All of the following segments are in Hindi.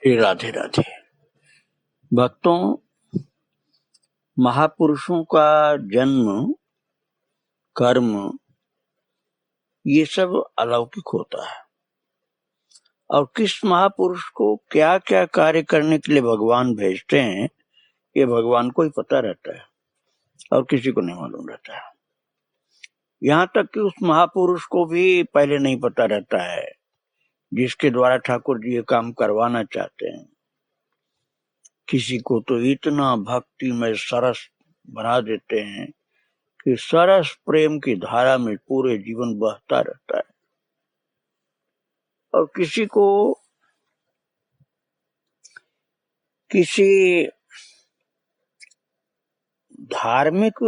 श्री राधे राधे। भक्तों, महापुरुषों का जन्म, कर्म, ये सब अलौकिक होता है और किस महापुरुष को क्या क्या कार्य करने के लिए भगवान भेजते हैं ये भगवान को ही पता रहता है और किसी को नहीं मालूम रहता है। यहाँ तक कि उस महापुरुष को भी पहले नहीं पता रहता है जिसके द्वारा ठाकुर जी ये काम करवाना चाहते हैं। किसी को तो इतना भक्ति में सरस बना देते हैं कि सरस प्रेम की धारा में पूरे जीवन बहता रहता है, और किसी को किसी धार्मिक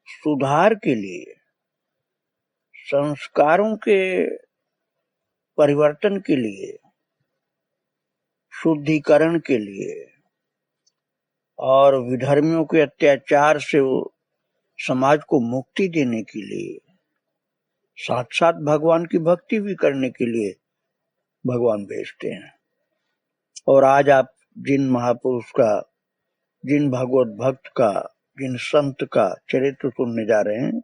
सुधार के लिए, संस्कारों के परिवर्तन के लिए, शुद्धिकरण के लिए और विधर्मियों के अत्याचार से समाज को मुक्ति देने के लिए, साथ साथ भगवान की भक्ति भी करने के लिए भगवान भेजते हैं। और आज आप जिन महापुरुष का, जिन भगवत भक्त का, जिन संत का चरित्र सुनने जा रहे हैं,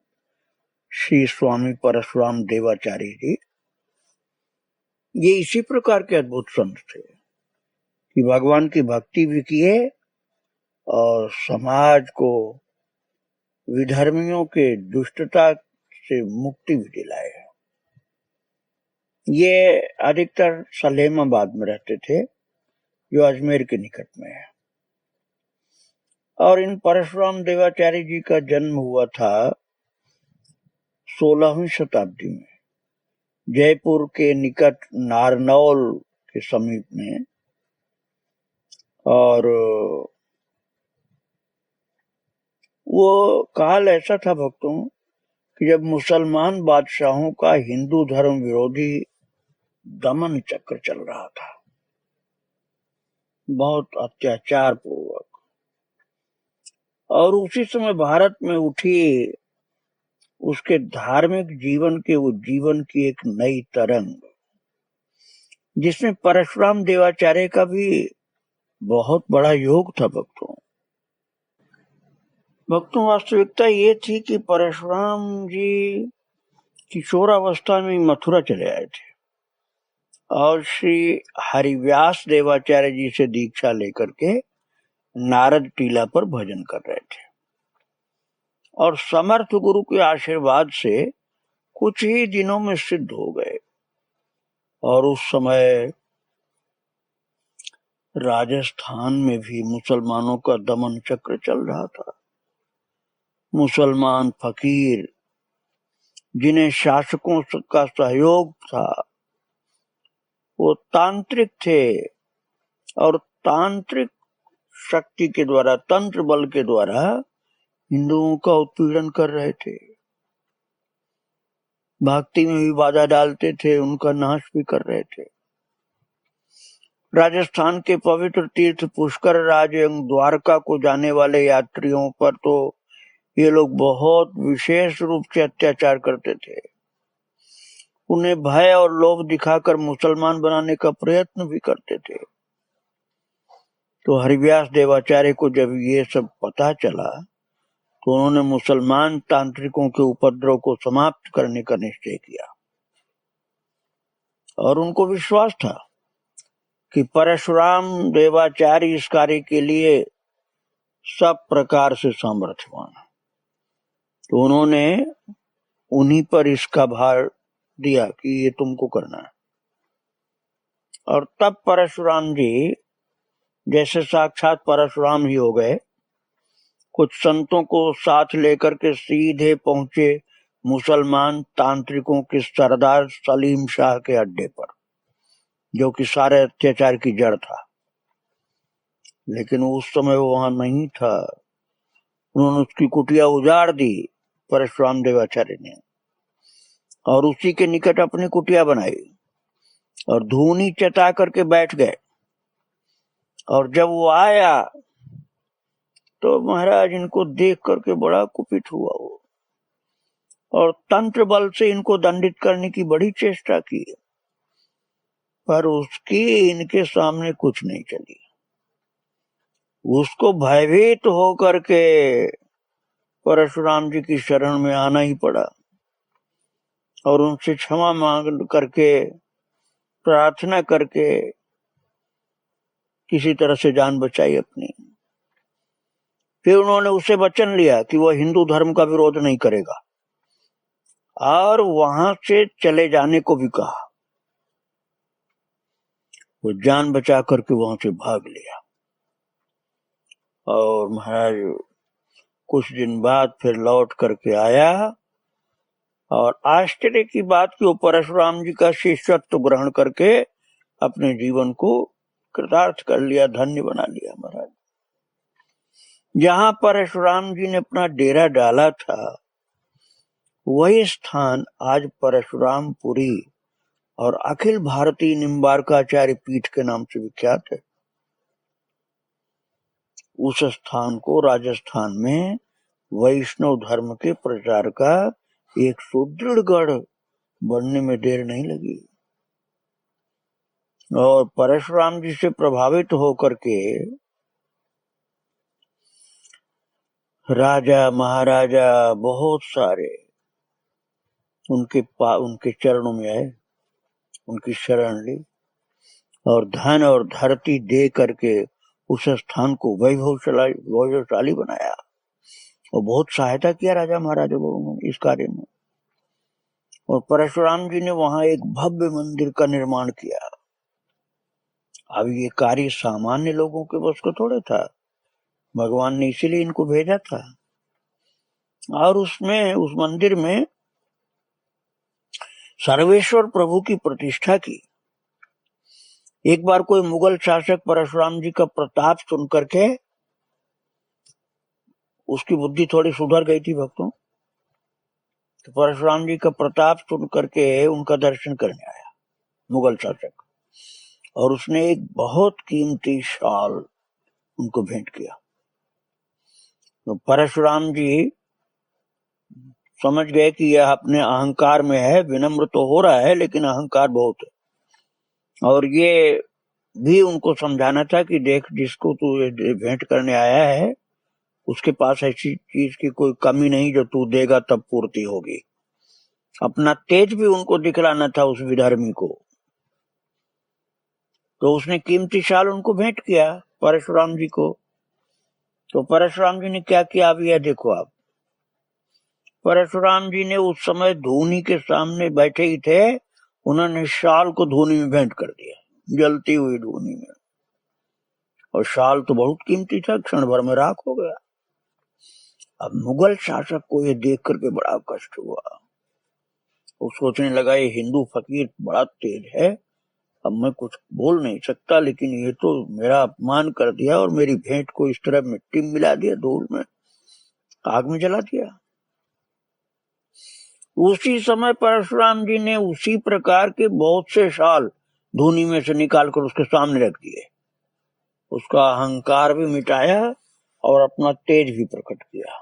श्री स्वामी परशुराम देवाचार्य जी, ये इसी प्रकार के अद्भुत संत थे कि भगवान की भक्ति भी किए और समाज को विधर्मियों के दुष्टता से मुक्ति भी दिलाए। ये अधिकतर सलेमाबाद में रहते थे जो अजमेर के निकट में है। और इन परशुराम देवाचार्य जी का जन्म हुआ था 16वीं शताब्दी में, जयपुर के निकट नारनौल के समीप में। और वो काल ऐसा था भक्तों कि जब मुसलमान बादशाहों का हिंदू धर्म विरोधी दमन चक्र चल रहा था, बहुत अत्याचार पूर्वक। और उसी समय भारत में उठी उसके धार्मिक जीवन के उज्जीवन की एक नई तरंग, जिसमें परशुराम देवाचार्य का भी बहुत बड़ा योग था। भक्तों, वास्तविकता ये थी कि परशुराम जी किशोरावस्था में मथुरा चले आए थे और श्री हरिव्यास देवाचार्य जी से दीक्षा लेकर के नारद टीला पर भजन कर रहे थे। और समर्थ गुरु के आशीर्वाद से कुछ ही दिनों में सिद्ध हो गए। और उस समय राजस्थान में भी मुसलमानों का दमन चक्र चल रहा था। मुसलमान फकीर जिन्हें शासकों का सहयोग था, वो तांत्रिक थे और तांत्रिक शक्ति के द्वारा, तंत्र बल के द्वारा हिंदुओं का उत्पीड़न कर रहे थे। भक्ति में भी बाधा डालते थे, उनका नाश भी कर रहे थे। राजस्थान के पवित्र तीर्थ पुष्कर राज एवं द्वारका को जाने वाले यात्रियों पर तो ये लोग बहुत विशेष रूप से अत्याचार करते थे। उन्हें भय और लोभ दिखाकर मुसलमान बनाने का प्रयत्न भी करते थे। तो हरिव्यास देवाचार्य को जब ये सब पता चला तो उन्होंने मुसलमान तांत्रिकों के उपद्रव को समाप्त करने का निश्चय किया। और उनको विश्वास था कि परशुराम देवाचार्य इस कार्य के लिए सब प्रकार से सामर्थ्यवान। तो उन्होंने उन्हीं पर इसका भार दिया कि ये तुमको करना है। और तब परशुराम जी जैसे साक्षात परशुराम ही हो गए, कुछ संतों को साथ लेकर के सीधे पहुंचे मुसलमान तांत्रिकों के सरदार सलीम शाह के अड्डे पर, जो कि सारे अत्याचार की जड़ था। लेकिन उस समय वो वहां नहीं था। उन्होंने उसकी कुटिया उजाड़ दी परशुराम देवाचार्य ने, और उसी के निकट अपनी कुटिया बनाई और धूनी चटा करके बैठ गए। और जब वो आया तो महाराज इनको देख करके बड़ा कुपित हुआ वो, और तंत्र बल से इनको दंडित करने की बड़ी चेष्टा की। पर उसकी इनके सामने कुछ नहीं चली। उसको भयभीत होकर के परशुराम जी की शरण में आना ही पड़ा और उनसे क्षमा मांग करके, प्रार्थना करके किसी तरह से जान बचाई अपनी। फिर उन्होंने उससे वचन लिया कि वह हिंदू धर्म का विरोध नहीं करेगा और वहां से चले जाने को भी कहा। वो जान बचा करके वहां से भाग लिया और महाराज कुछ दिन बाद फिर लौट करके आया और आश्चर्य की बात कि वो परशुराम जी का शिष्यत्व ग्रहण करके अपने जीवन को कृतार्थ कर लिया, धन्य बना लिया। महाराज जहां परशुराम जी ने अपना डेरा डाला था वही स्थान आज परशुरामपुरी और अखिल भारतीय निम्बार्काचार्य पीठ के नाम से विख्यात है। उस स्थान को राजस्थान में वैष्णव धर्म के प्रचार का एक सुदृढ़ गढ़ बनने में देर नहीं लगी और परशुराम जी से प्रभावित होकर के राजा महाराजा बहुत सारे उनके चरणों में आए, उनकी शरण ली और धन और धरती दे करके उस स्थान को वैभवशाली बनाया और बहुत सहायता किया राजा महाराजा लोगों ने इस कार्य में। और परशुराम जी ने वहां एक भव्य मंदिर का निर्माण किया। अब ये कार्य सामान्य लोगों के बस को थोड़े था, भगवान ने इसीलिए इनको भेजा था। और उसमें उस मंदिर में सर्वेश्वर प्रभु की प्रतिष्ठा की। एक बार कोई मुगल शासक परशुराम जी का प्रताप सुन करके, उसकी बुद्धि थोड़ी सुधर गई थी भक्तों, तो परशुराम जी का प्रताप सुन करके उनका दर्शन करने आया मुगल शासक, और उसने एक बहुत कीमती शाल उनको भेंट किया। तो परशुराम जी समझ गए कि यह अपने अहंकार में है, विनम्र तो हो रहा है लेकिन अहंकार बहुत है। और ये भी उनको समझाना था कि देख, जिसको तू भेंट करने आया है उसके पास ऐसी चीज की कोई कमी नहीं जो तू देगा तब पूर्ति होगी। अपना तेज भी उनको दिखलाना था उस विधर्मी को। तो उसने कीमती शाल उनको भेंट किया परशुराम जी को। तो परशुराम जी ने क्या किया, अब यह देखो आप। परशुराम जी ने उस समय धूनी के सामने बैठे ही थे, उन्होंने शाल को धूनी में भेंट कर दिया, जलती हुई धूनी में। और शाल तो बहुत कीमती था, क्षण भर में राख हो गया। अब मुगल शासक को ये देख करके बड़ा कष्ट हुआ। वो सोचने लगा ये हिंदू फकीर बड़ा तेज है, अब मैं कुछ बोल नहीं सकता, लेकिन ये तो मेरा अपमान कर दिया और मेरी भेंट को इस तरह मिट्टी में मिला दिया, धूल में, आग में जला दिया। उसी समय परशुराम जी ने उसी प्रकार के बहुत से शाल धूनी में से निकालकर उसके सामने रख दिए। उसका अहंकार भी मिटाया और अपना तेज भी प्रकट किया।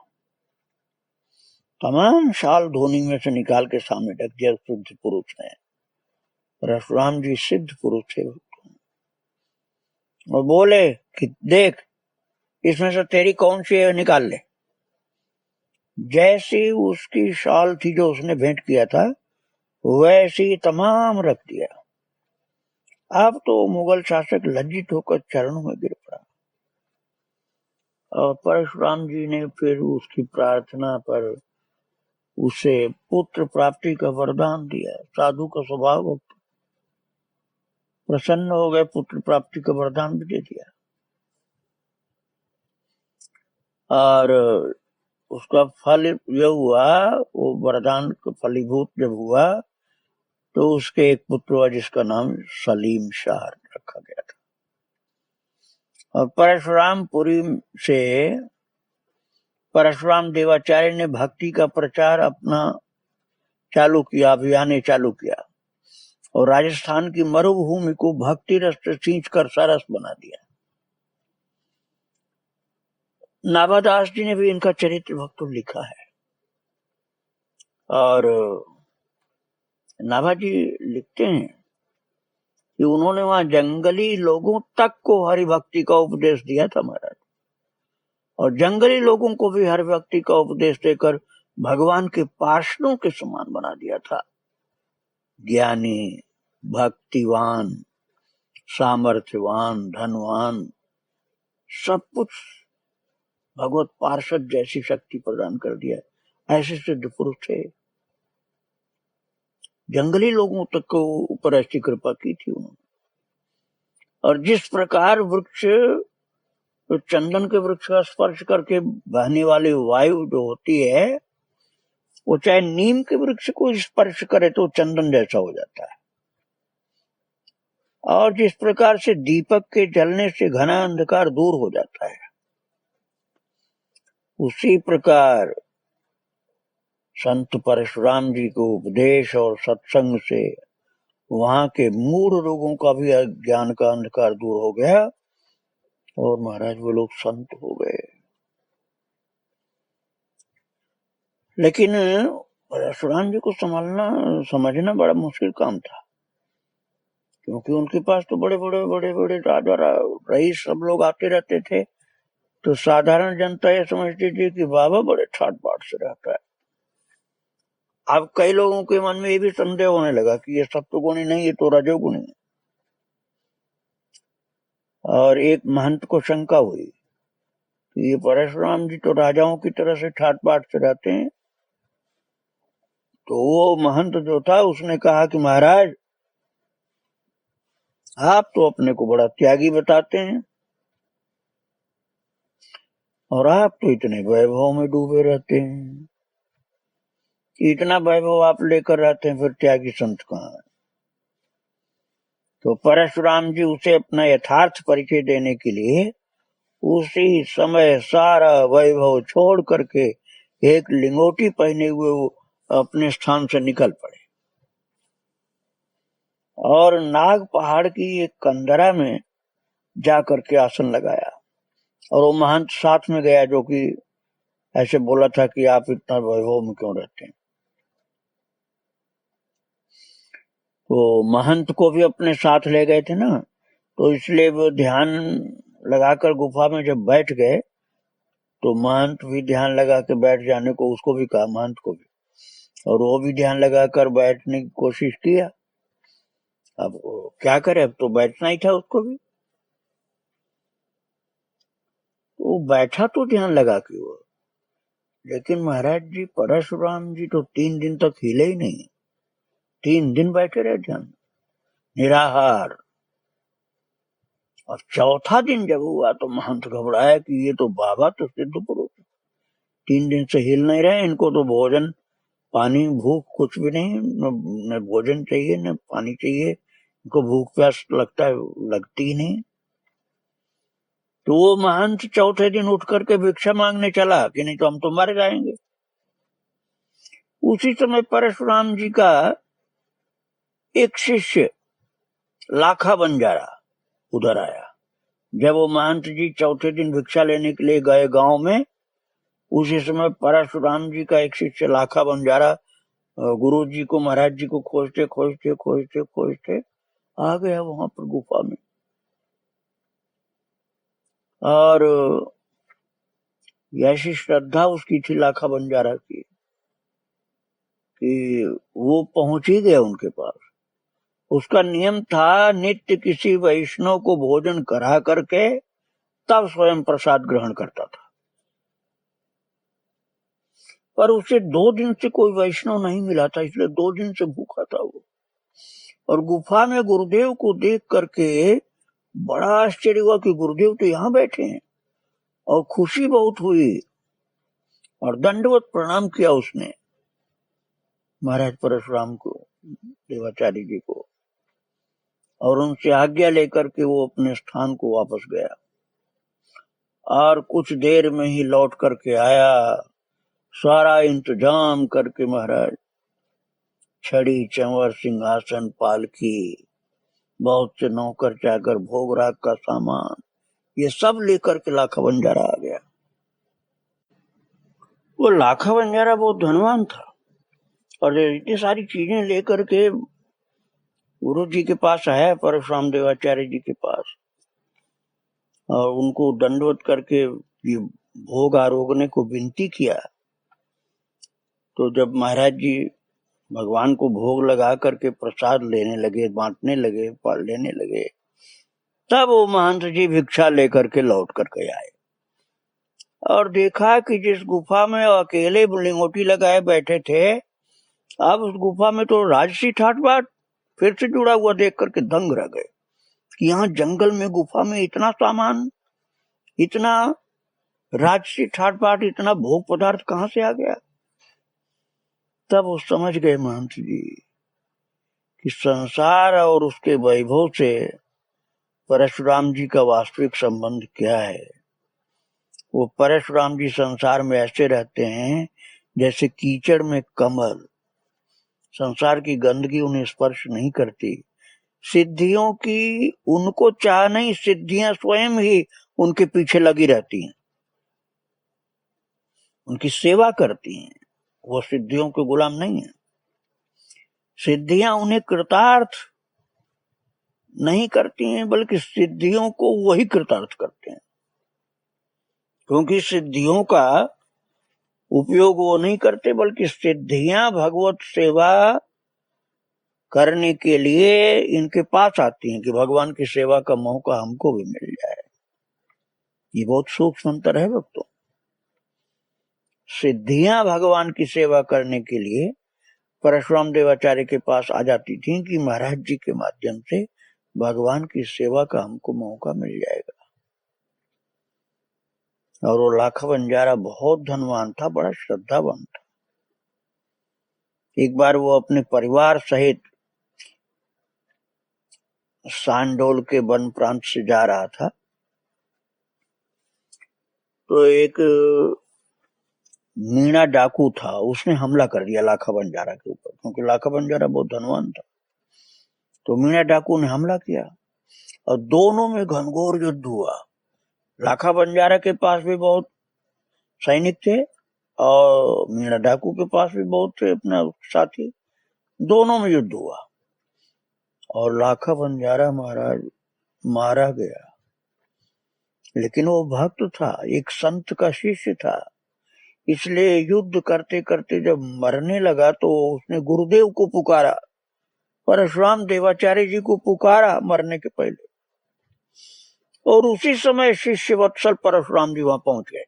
तमाम शाल धूनी में से निकाल के सामने रख दिया सिद्ध पुरुष ने। परशुराम जी सिद्ध पुरुष थे और बोले कि देख, इसमें से तेरी कौन सी है, निकाल ले। जैसी उसकी शाल थी जो उसने भेंट किया था वैसी तमाम रख दिया। अब तो मुगल शासक लज्जित होकर चरणों में गिर पड़ा और परशुराम जी ने फिर उसकी प्रार्थना पर उसे पुत्र प्राप्ति का वरदान दिया। साधु का स्वभाव हो, प्रसन्न हो गए, पुत्र प्राप्ति का वरदान भी दे दिया। और उसका फल यह हुआ, वो वरदान का फलीभूत जब हुआ तो उसके एक पुत्र हुआ जिसका नाम सलीम शाह रखा गया था। और परशुरामपुरी से परशुराम देवाचार्य ने भक्ति का प्रचार अपना चालू किया, अभियान चालू किया और राजस्थान की मरुभूमि को भक्ति रस से सींच कर सरस बना दिया। नाभादास जी ने भी इनका चरित्र भक्तों लिखा है। और नाभा जी लिखते हैं कि उन्होंने वहां जंगली लोगों तक को हरि भक्ति का उपदेश दिया था महाराज, और जंगली लोगों को भी हरि भक्ति का उपदेश देकर भगवान के पार्षदों के समान बना दिया था। ज्ञानी, भक्तिवान, सामर्थ्यवान, धनवान, सब कुछ भगवत पार्षद जैसी शक्ति प्रदान कर दिया। ऐसे सिद्ध पुरुष थे, जंगली लोगों तक को ऊपर ऐसी कृपा की थी उन्होंने। और जिस प्रकार वृक्ष, तो चंदन के वृक्ष का स्पर्श करके बहने वाली वायु जो होती है, वो चाहे नीम के वृक्ष को स्पर्श करे तो चंदन जैसा हो जाता है। और जिस प्रकार से दीपक के जलने से घना अंधकार दूर हो जाता है, उसी प्रकार संत परशुराम जी को उपदेश और सत्संग से वहां के मूढ़ लोगों का भी ज्ञान का अंधकार दूर हो गया, और महाराज वो लोग संत हो गए। लेकिन परशुराम जी को समझना बड़ा मुश्किल काम था, क्योंकि उनके पास तो बड़े बड़े राजा रईस सब लोग आते रहते थे। तो साधारण जनता ये समझती थी कि बाबा बड़े ठाट बाट से रहता है। अब कई लोगों के मन में ये भी संदेह होने लगा कि ये सत्वगुणी नहीं, ये तो रजोगुणी है। और एक महंत को शंका हुई कि ये परशुराम जी तो राजाओं की तरह से ठाट बाट से रहते हैं। तो वो महंत जो था उसने कहा कि महाराज, आप तो अपने को बड़ा त्यागी बताते हैं, और आप तो इतने वैभव में डूबे रहते हैं। इतना वैभव आप लेकर रहते हैं, फिर त्यागी संत कहाँ है? तो परशुराम जी उसे अपना यथार्थ परिचय देने के लिए उसी समय सारा वैभव छोड़ करके एक लिंगोटी पहने हुए वो अपने स्थान से निकल पड़े, और नाग पहाड़ की एक कंदरा में जाकर के आसन लगाया। और वो महंत साथ में गया, जो कि ऐसे बोला था कि आप इतना वैभव में क्यों रहते हैं। तो महंत को भी अपने साथ ले गए थे ना, तो इसलिए वो ध्यान लगाकर गुफा में जब बैठ गए, तो महंत भी ध्यान लगा के बैठ जाने को उसको भी कहा, महंत को भी, और वो भी ध्यान लगाकर बैठने की कोशिश किया। अब क्या करे, अब तो बैठना ही था उसको भी। वो बैठा तो ध्यान लगा के वो, लेकिन महाराज जी परशुराम जी तो 3 दिन तक हिले ही नहीं। 3 दिन बैठे रहे ध्यान, निराहार। और चौथा दिन जब हुआ तो महंत घबराया कि ये तो बाबा तो सिद्ध पुरुष 3 दिन से हिल नहीं रहे, इनको तो भोजन पानी भूख कुछ भी नहीं, न भोजन चाहिए न पानी चाहिए, इनको भूख प्यास लगती ही नहीं। तो वो महंत चौथे दिन उठ करके भिक्षा मांगने चला कि नहीं तो हम तो मर जाएंगे। उसी समय परशुराम जी का एक शिष्य लाखा बंजारा उधर आया। जब वो महंत जी चौथे दिन भिक्षा लेने के लिए गए गांव में, उसी समय परशुराम जी का एक शिष्य लाखा बंजारा गुरु जी को, महाराज जी को खोजते खोजते खोजते खोजते आ गया वहां पर गुफा में। और ऐसी श्रद्धा उसकी थी लाखा बंजारा की कि वो पहुंच ही गया उनके पास। उसका नियम था नित्य किसी वैष्णव को भोजन करा करके तब स्वयं प्रसाद ग्रहण करता था। पर उसे 2 दिन से कोई वैष्णव नहीं मिला था, इसलिए 2 दिन से भूखा था वो। और गुफा में गुरुदेव को देख करके बड़ा आश्चर्य हुआ कि गुरुदेव तो यहाँ बैठे हैं, और खुशी बहुत हुई, और दंडवत प्रणाम किया उसने महाराज परशुराम को, देवाचार्य जी को, और उनसे आज्ञा लेकर के वो अपने स्थान को वापस गया। और कुछ देर में ही लौट करके आया, सारा इंतजाम करके महाराज, छड़ी चंवर सिंहासन पालकी, बहुत से नौकर चाकर, भोग राग का सामान, ये सब लेकर के लाखा बंजारा आ गया। वो लाखा बंजारा बहुत धनवान था, और इतनी सारी चीजें लेकर के गुरु जी के पास आया परशुराम देवाचार्य जी के पास, और उनको दंडवत करके ये भोग आरोगने को विनती किया। तो जब महाराज जी भगवान को भोग लगा करके प्रसाद लेने लगे, बांटने लगे, लेने लगे, तब वो महंत जी भिक्षा लेकर के लौट करके आए और देखा कि जिस गुफा में अकेले लिंगोटी लगाए बैठे थे, अब उस गुफा में तो राजसी ठाट बाट फिर से जुड़ा हुआ देख करके दंग रह गए कि यहाँ जंगल में गुफा में इतना सामान, इतना राजसी ठाट बाट, इतना भोग पदार्थ कहाँ से आ गया। तब वो समझ गए महंत जी कि संसार और उसके वैभव से परशुराम जी का वास्तविक संबंध क्या है। वो परशुराम जी संसार में ऐसे रहते हैं जैसे कीचड़ में कमल, संसार की गंदगी उन्हें स्पर्श नहीं करती। सिद्धियों की उनको चाह नहीं, सिद्धियां स्वयं ही उनके पीछे लगी रहती हैं, उनकी सेवा करती हैं। वो सिद्धियों के गुलाम नहीं है। सिद्धियां उन्हें कृतार्थ नहीं करती हैं, बल्कि सिद्धियों को वही कृतार्थ करते हैं, क्योंकि सिद्धियों का उपयोग वो नहीं करते, बल्कि सिद्धियां भगवत सेवा करने के लिए इनके पास आती हैं कि भगवान की सेवा का मौका हमको भी मिल जाए। ये बहुत सूक्ष्म अंतर है भक्तों। सिद्धियां भगवान की सेवा करने के लिए परशुराम देवाचार्य के पास आ जाती थी कि महाराज जी के माध्यम से भगवान की सेवा का हमको मौका मिल जाएगा। और वो लाखा बंजारा बहुत धनवान था, बड़ा श्रद्धावान था। एक बार वो अपने परिवार सहित सांडोल के वन प्रांत से जा रहा था, तो एक मीणा डाकू था, उसने हमला कर दिया लाखा बंजारा के ऊपर, क्योंकि लाखा बंजारा बहुत धनवान था। तो मीणा डाकू ने हमला किया और दोनों में घनघोर युद्ध हुआ। लाखा बंजारा के पास भी बहुत सैनिक थे और मीणा डाकू के पास भी बहुत थे अपना साथी। दोनों में युद्ध हुआ और लाखा बंजारा महाराज मारा गया। लेकिन वो भक्त था, एक संत का शिष्य था, इसलिए युद्ध करते करते जब मरने लगा तो उसने गुरुदेव को पुकारा, परशुराम देवाचार्य जी को पुकारा मरने के पहले। और उसी समय शिष्य वत्सल परशुराम जी वहां पहुंच गए,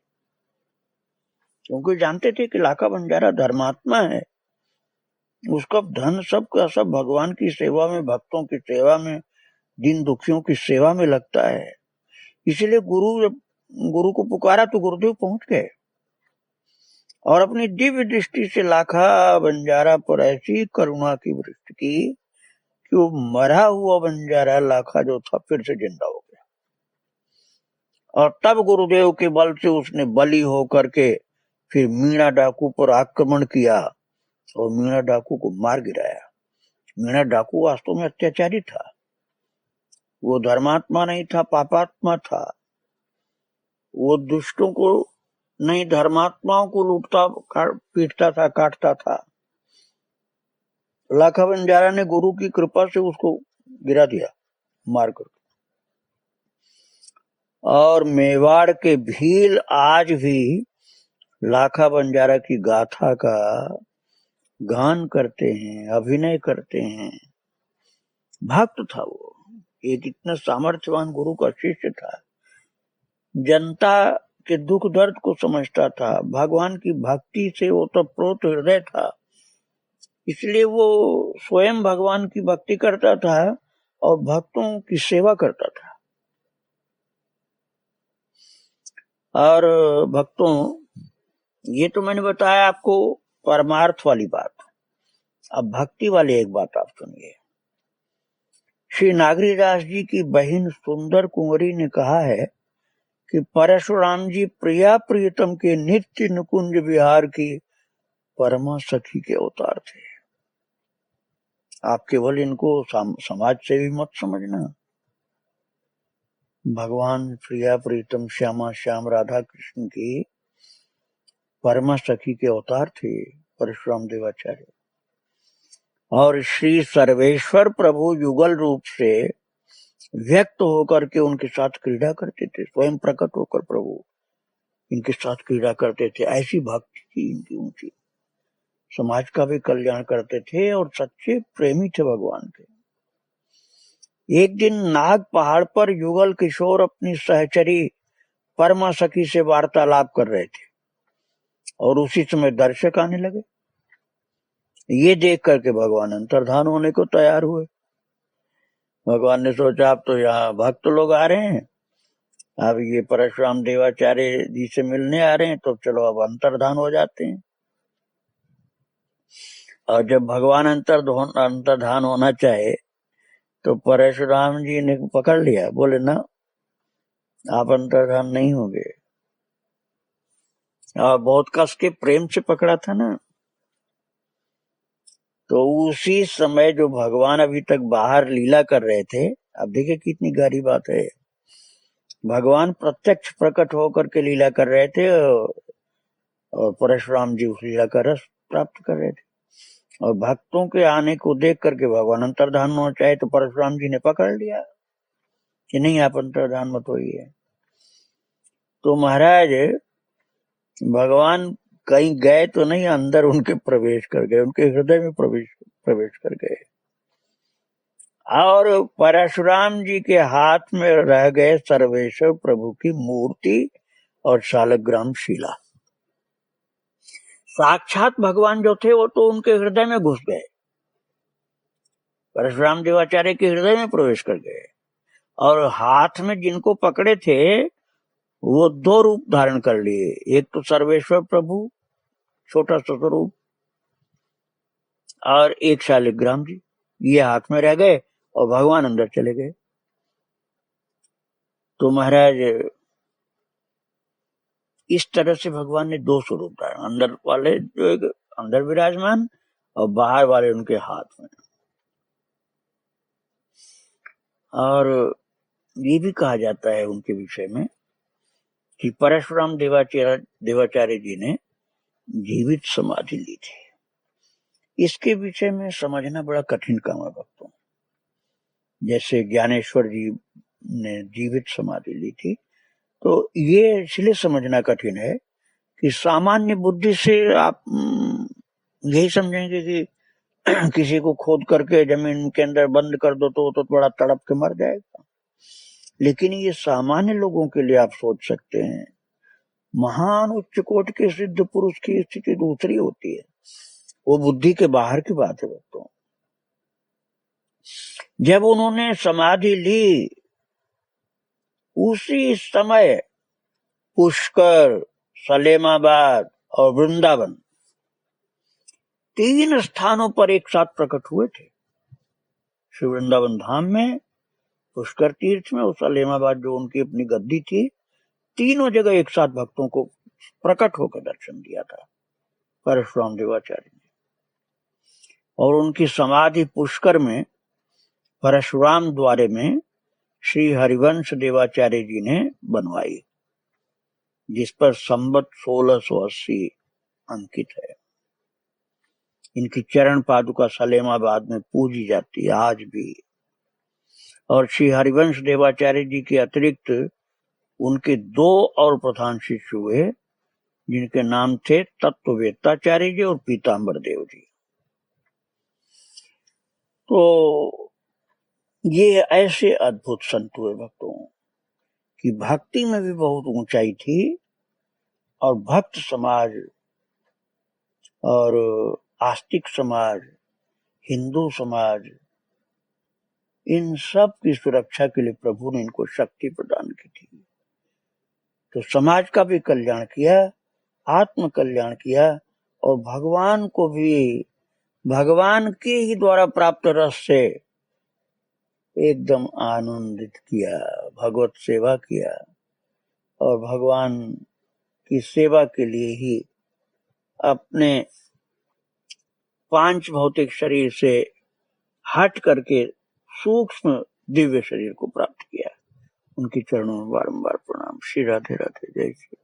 क्योंकि जानते थे कि लाखा बंजारा धर्मात्मा है, उसका धन सब का सब भगवान की सेवा में, भक्तों की सेवा में, दिन दुखियों की सेवा में लगता है। इसलिए जब गुरु को पुकारा तो गुरुदेव पहुंच गए और अपनी दिव्य दृष्टि से लाखा बंजारा पर ऐसी करुणा की वृष्टि की कि वो मरा हुआ बंजारा लाखा जो था फिर से जिंदा हो गया। और तब गुरुदेव के बल से उसने बली होकर के फिर मीणा डाकू पर आक्रमण किया और मीणा डाकू को मार गिराया। मीणा डाकू वास्तव में अत्याचारी था, वो धर्मात्मा नहीं था, पापात्मा था। वो दुष्टों को नहीं, धर्मात्माओं को लूटता, पीटता था, काटता था। लाखा बंजारा ने गुरु की कृपा से उसको गिरा दिया मारकर। और मेवाड़ के भील आज भी लाखा बंजारा की गाथा का गान करते हैं, अभिनय करते हैं। भक्त था वो, एक इतना सामर्थ्यवान गुरु का शिष्य था, जनता के दुख दर्द को समझता था, भगवान की भक्ति से वो तो प्रोत हृदय था, इसलिए वो स्वयं भगवान की भक्ति करता था और भक्तों की सेवा करता था। और भक्तों, ये तो मैंने बताया आपको परमार्थ वाली बात। अब भक्ति वाली एक बात आप सुनिए। श्री नागरीदास जी की बहन सुंदर कुंवरी ने कहा है कि परशुराम जी प्रिया प्रियतम के नित्य नुकुंज विहार की परमा सखी के अवतार थे। आप केवल इनको समाज से भी मत समझना। भगवान प्रिया प्रीतम श्यामा श्याम राधा कृष्ण की परमा सखी के अवतार थे परशुराम देवाचार्य। और श्री सर्वेश्वर प्रभु युगल रूप से व्यक्त होकर के उनके साथ क्रीड़ा करते थे, स्वयं प्रकट होकर प्रभु इनके साथ क्रीड़ा करते थे। ऐसी भक्ति थी इनकी ऊंची, समाज का भी कल्याण करते थे और सच्चे प्रेमी थे भगवान के। एक दिन नाग पहाड़ पर युगल किशोर अपनी सहचरी परमा सखी से वार्तालाप कर रहे थे और उसी समय दर्शक आने लगे। ये देख करके भगवान अंतर्धान होने को तैयार हुए। भगवान ने सोचा अब तो यहाँ भक्त लोग आ रहे हैं, अब ये परशुराम देवाचार्य जी से मिलने आ रहे हैं, तो चलो अब अंतर्धान हो जाते हैं। और जब भगवान अंतर्धान होना चाहे तो परशुराम जी ने पकड़ लिया, बोले ना आप अंतर्धान नहीं होंगे। और बहुत कस के प्रेम से पकड़ा था ना। तो उसी समय जो भगवान अभी तक बाहर लीला कर रहे थे, अब देखिए कितनी गहरी बात है, भगवान प्रत्यक्ष प्रकट होकर के लीला कर रहे थे और परशुराम जी उस लीला का रस प्राप्त कर रहे थे। और भक्तों के आने को देख करके भगवान अंतर्धान होना चाहे तो परशुराम जी ने पकड़ लिया कि नहीं आप अंतर्धान मत होइए। तो महाराज भगवान कहीं गए तो नहीं, अंदर उनके प्रवेश कर गए, उनके हृदय में प्रवेश कर गए और परशुराम जी के हाथ में रह गए सर्वेश्वर प्रभु की मूर्ति और शालग्राम शिला। साक्षात भगवान जो थे वो तो उनके हृदय में घुस गए, परशुराम देवाचार्य के हृदय में प्रवेश कर गए। और हाथ में जिनको पकड़े थे वो दो रूप धारण कर लिए, एक तो सर्वेश्वर प्रभु छोटा सा स्वरूप और एक शालिग्राम जी, ये हाथ में रह गए और भगवान अंदर चले गए। तो महाराज इस तरह से भगवान ने दो स्वरूप धारण, अंदर वाले जो एक अंदर विराजमान और बाहर वाले उनके हाथ में। और ये भी कहा जाता है उनके विषय में कि परशुराम देवाचार्य जी ने जीवित समाधि ली थी। इसके विषय में समझना बड़ा कठिन काम है भक्तों। जैसे ज्ञानेश्वर जी ने जीवित समाधि ली थी, तो ये इसलिए समझना कठिन है कि सामान्य बुद्धि से आप यही समझेंगे कि किसी को खोद करके जमीन के अंदर बंद कर दो तो बड़ा तड़प के मर जाएगा। लेकिन ये सामान्य लोगों के लिए आप सोच सकते हैं, महान उच्च कोट के सिद्ध पुरुष की स्थिति दूसरी होती है, वो बुद्धि के बाहर की बात है दोस्तों। जब उन्होंने समाधि ली उसी समय पुष्कर, सलेमाबाद और वृंदावन तीन स्थानों पर एक साथ प्रकट हुए थे। श्री वृंदावन धाम में, पुष्कर तीर्थ में और सलेमाबाद जो उनकी अपनी गद्दी थी, तीनों जगह एक साथ भक्तों को प्रकट होकर दर्शन दिया था परशुराम देवाचार्य ने। और उनकी समाधि पुष्कर में परशुराम द्वारे में श्री हरिवंश देवाचार्य जी ने बनवाई, जिस पर संवत 1680 अंकित है। इनकी चरण पादुका सलेमाबाद में पूजी जाती है आज भी। और श्री हरिवंश देवाचार्य जी के अतिरिक्त उनके दो और प्रधान शिष्य हुए, जिनके नाम थे तत्ववेत्ताचार्य जी और पीताम्बर देव जी। तो ये ऐसे अद्भुत संत हुए भक्तों कि भक्ति में भी बहुत ऊंचाई थी और भक्त समाज और आस्तिक समाज, हिंदू समाज, इन सब की सुरक्षा के लिए प्रभु ने इनको शक्ति प्रदान की थी। तो समाज का भी कल्याण किया, आत्म कल्याण किया और भगवान को भी भगवान के ही द्वारा प्राप्त रस से एकदम आनंदित किया, भगवत सेवा किया और भगवान की सेवा के लिए ही अपने पांच भौतिक शरीर से हट करके सूक्ष्म दिव्य शरीर को प्राप्त किया। उनके चरणों में बारंबार प्रणाम। श्री राधे राधे, जय श्री।